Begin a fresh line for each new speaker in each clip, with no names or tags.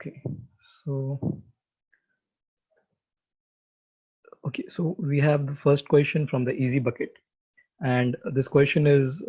Okay, so so we have the first question from the easy bucket, and this question is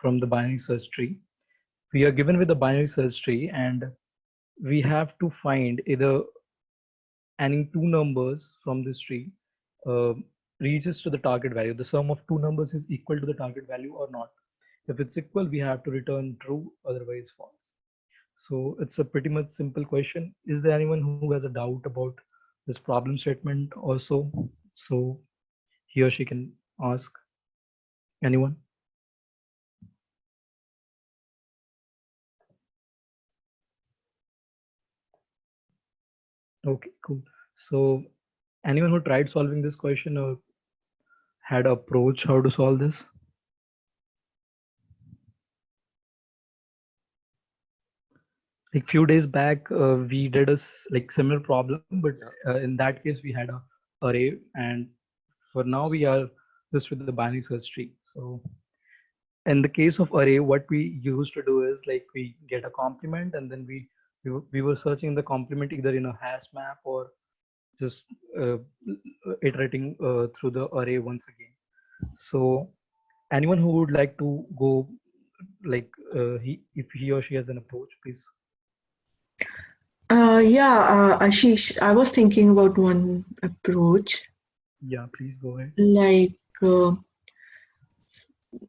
from the binary search tree. We are given with the binary search tree, and we have to find either any two numbers from this tree uh, reaches to the target value. The sum of two numbers is equal to the target value or not. If it's equal, we have to return true, otherwise false. So it's a pretty much simple question. Is there anyone who has a doubt about this problem statement also? So he or she can ask. Anyone? Okay, cool. So anyone who tried solving this question or had an approach how to solve this? Like few days back, we did a like similar problem, but in that case we had a array, and for now we are just with the binary search tree. So in the case of array, what we used to do is like we get a complement, and then we were searching the complement either in a hash map or just iterating through the array once again. So anyone who would like to go like if he or she has an approach, please.
Ashish, I was thinking about one approach,
Yeah, please go ahead.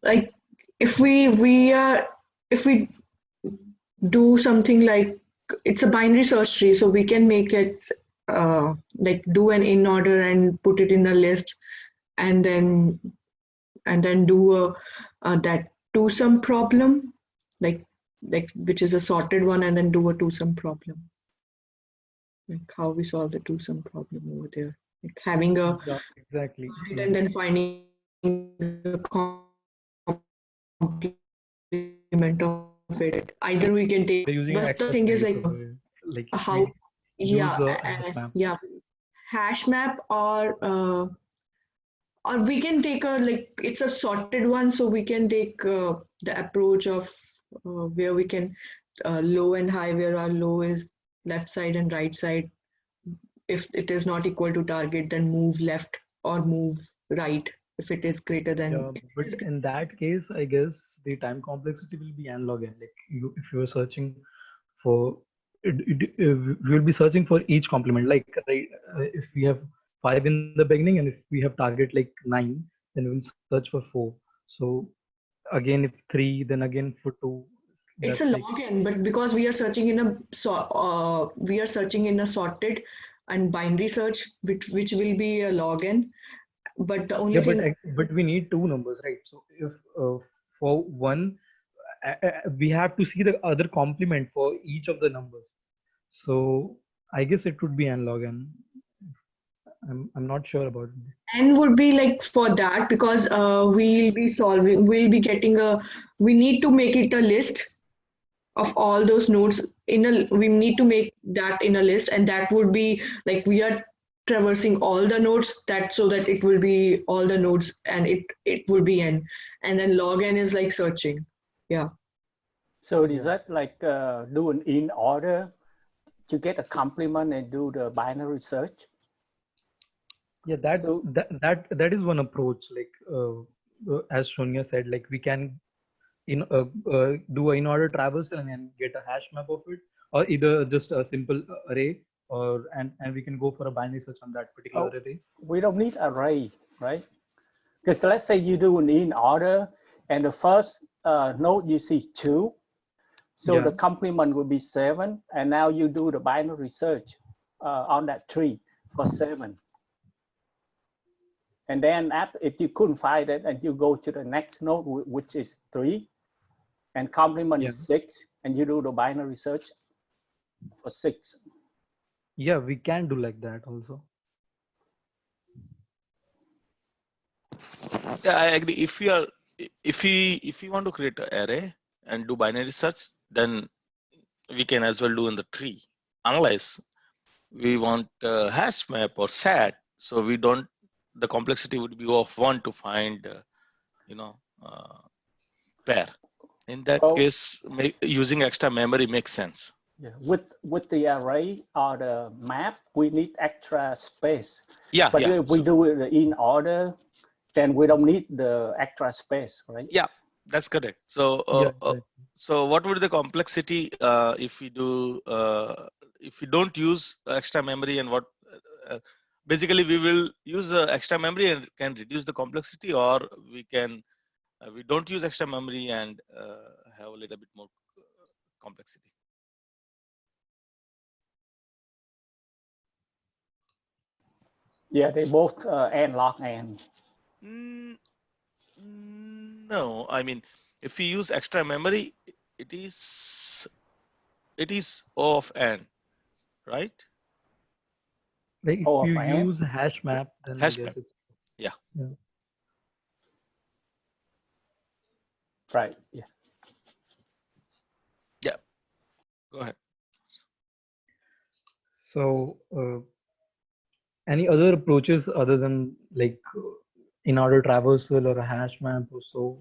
like if we do something like it's a binary search tree, so we can make it like do an in order and put it in a list, and then do that two-sum problem, like which is a sorted one, and then do a two-sum problem. Like how we solve the two-sum problem over there, like having a
Yeah, exactly.
and then finding the complement of it. Either we can take,
We're using an
but the
extra
thing is
tree,
like
so like
how,
we use a hash map.
hash map, or we can take a like it's a sorted one, so we can take the approach of where we can low and high, where our low is left side and right side. If it is not equal to target, then move left or move right. If it is greater than,
Yeah, but in that case, I guess the time complexity will be n log n. Like if you are searching for we will be searching for each complement. Like right, if we have 5 in the beginning, and if we have target like 9, then we will search for 4. So again, if 3, then again for 2.
it's
That's
a
like
log n, but because we are searching in a we are searching in a sorted and binary search, which will be a log n. But the only
yeah,
thing,
but we need two numbers, right? So if for one, we have to see the other complement for each of the numbers. So I guess it would be n log n. I'm not sure about it.
n would be like for that, because we'll be getting we need to make it a list of all those nodes we need to make that in a list, and that would be like we are traversing all the nodes, that so that it will be all the nodes, and it will be n, and then log n is like searching.
So is that like do an in order to get a complement and do the binary search?
Yeah, that is one approach. Like as Sonia said, like we can do in order traversal and then get a hash map of it, or either just a simple array, or and we can go for a binary search on that particular array.
We don't need array, right? Because let's say you do an in order, and the first node you see 2, so the complement will be 7, and now you do the binary search on that tree for 7. And then if you couldn't find it, and you go to the next node, which is 3, and complement is 6, and you do the binary search for 6.
Yeah, we can do like that also.
Yeah, I agree. If we want to create an array and do binary search, then we can as well do in the tree, unless we want a hash map or SAT. So we don't, the complexity would be of 1 to find, pair. In that case, using extra memory makes sense.
Yeah, with the array or the map, we need extra space.
Yeah,
But
yeah.
if we do it in order, then we don't need the extra space, right?
Yeah, that's correct. So,
Yeah, exactly.
so what would the complexity if we do if we don't use extra memory, and what basically we will use extra memory and can reduce the complexity, or we can we don't use extra memory and have a little bit more complexity.
Yeah, they both n log n.
No, I mean, if we use extra memory, it is O of n, right?
Like if
O
you
of n.
use hash map, then I
Hash
guess
map.
it's
Yeah.
yeah.
Right. Yeah.
Yeah. Go ahead.
So any other approaches other than like in order traversal or a hash map or so?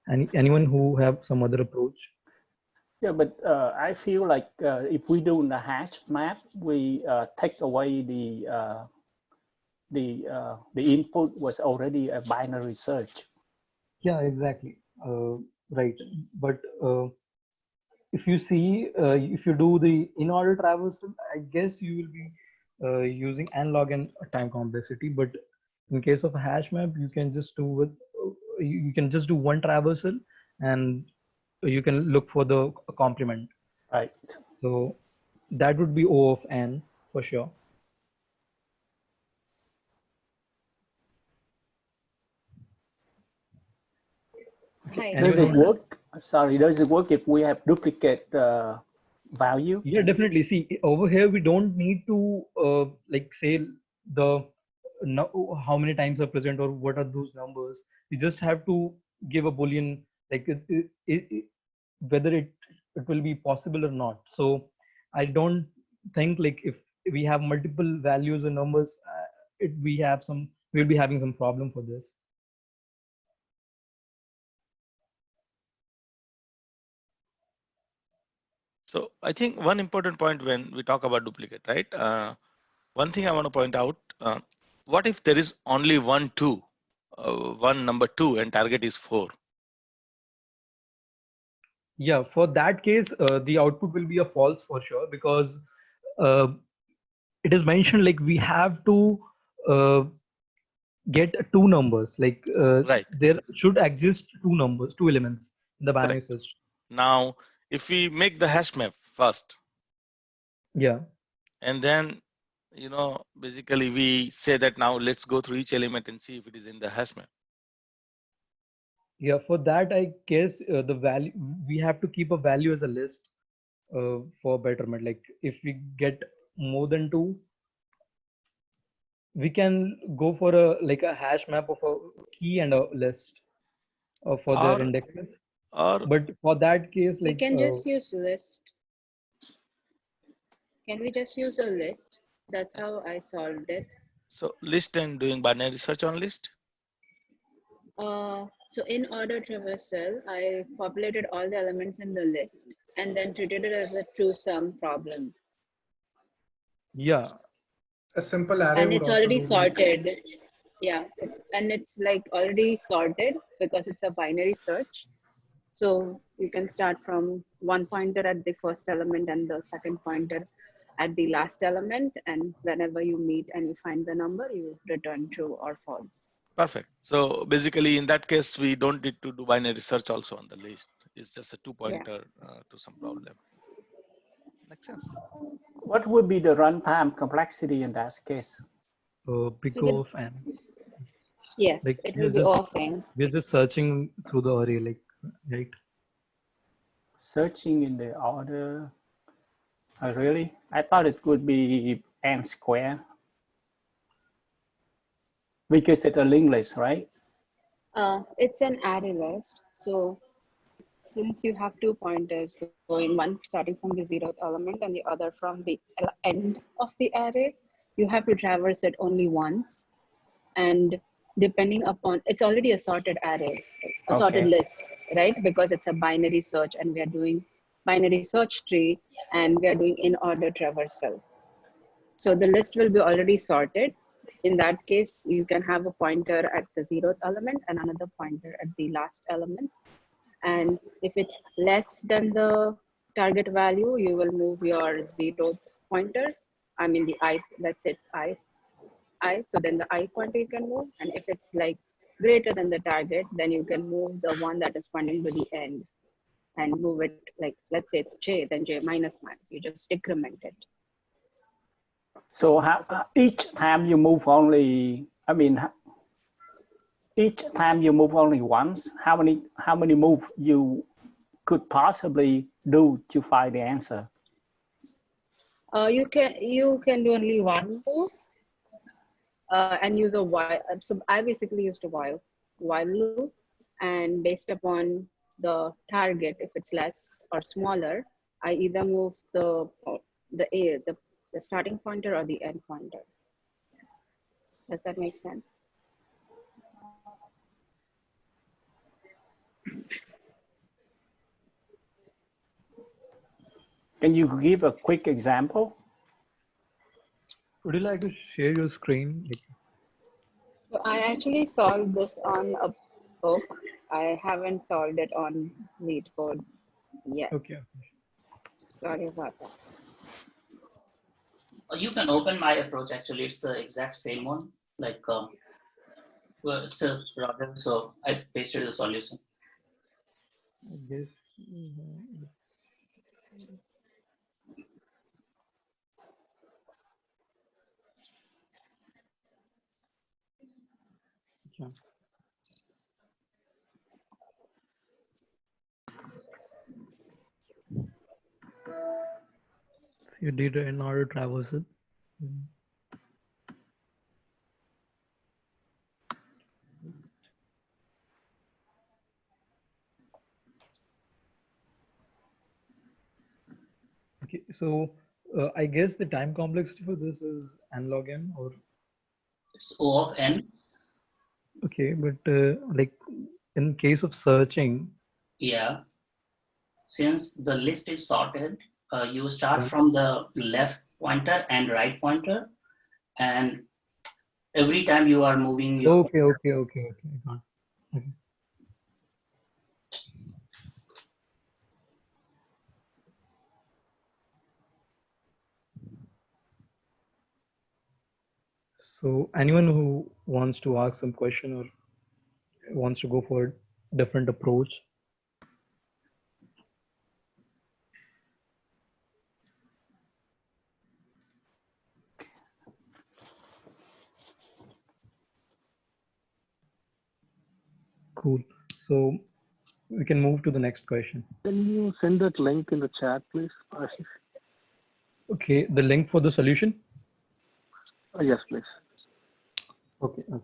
Anyone who have some other approach?
Yeah, but I feel like if we do the hash map, we take away the input was already a binary search.
Yeah, exactly. Right. But if you see, if you do the in-order traversal, I guess you will be using analog and time complexity. But in case of a hash map, you can just do with you can just do one traversal, and you can look for the complement.
Right.
So that would be O of n for sure.
Hi.
Does
Anyone
it
want to?
work? Sorry, does it work if we have duplicate value?
Yeah, definitely. See, over here we don't need to like say the no, how many times are present or what are those numbers. We just have to give a boolean like whether it will be possible or not. So I don't think like if we have multiple values or numbers, we'll be having some problem for this.
So I think one important point when we talk about duplicate, right? One thing I want to point out, what if there is only one number 2 and target is 4?
Yeah, for that case, the output will be a false for sure because uh, it is mentioned like we have to uh, get two numbers. Like
Right,
there should exist two numbers, two elements in the binary
correct.
search.
Now, if we make the hash map first,
Yeah,
and then, basically we say that now let's go through each element and see if it is in the hash map.
yeah. For that, I guess the value we have to keep a value as a list for betterment. Like if we get more than two, we can go for a hash map of a key and a list for their
Or,
indexes.
or
But for that case,
We
like
can just use list. Can we just use a list? That's how I solved it.
so list and doing binary search on list.
So in order traversal, I populated all the elements in the list and then treated it as a true sum problem.
yeah,
A simple array
And
would
it's
also
already
do like,
sorted. Yeah, it's like already sorted because it's a binary search. So you can start from one pointer at the first element and the second pointer at the last element. And whenever you meet and you find the number, you return true or false.
Perfect. So basically in that case, we don't need to do binary search also on the list. It's just a 2-pointer to some problem. Makes sense.
What would be the runtime complexity in that case?
big
So
O of n.
yes,
Like
it will be offering.
we're just searching through the array, like right.
Searching in the order. Really? I thought it would be n square. Because it's a linked list, right?
It's an array list. So since you have two pointers going, one starting from the 0th element and the other from the end of the array, you have to traverse it only once. And depending upon, it's already a sorted array, a sorted list, right? Because it's a binary search and we are doing binary search tree and we are doing in order traversal. So the list will be already sorted. In that case, you can have a pointer at the 0th element and another pointer at the last element. And if it's less than the target value, you will move your 0th pointer. I mean the I, let's say it's I. So then the I pointer you can move. And if it's like greater than the target, then you can move the one that is pointing to the end and move it, like, let's say it's J, then J minus minus. You just decrement it.
So each time you move only, I mean, each time you move only once, how many moves you could possibly do to find the answer?
You can do only one move and use a while. So I basically used a while loop, and based upon the target, if it's less or smaller, I either move the starting pointer or the end pointer. Does that make sense?
Can you give a quick example?
Would you like to share your screen?
So I actually solved this on a book. I haven't solved it on Leetcode yet.
Okay.
Sorry about that.
You can open my approach. Actually, it's the exact same one. Like, well, it's a brother, so I pasted the solution.
I guess. Yeah. So you did an order traversal. Okay, so I guess the time complexity for this is n log n, or
It's O of n.
okay, but like in case of searching,
Yeah. Since the list is sorted, you start
yeah.
from the left pointer and right pointer, and every time you are moving your
Okay. I got it. Okay. So anyone who wants to ask some question or wants to go for a different approach. Cool. So we can move to the next question.
Can you send that link in the chat, please, Ashish?
Okay, the link for the solution.
Yes, please.
Okay.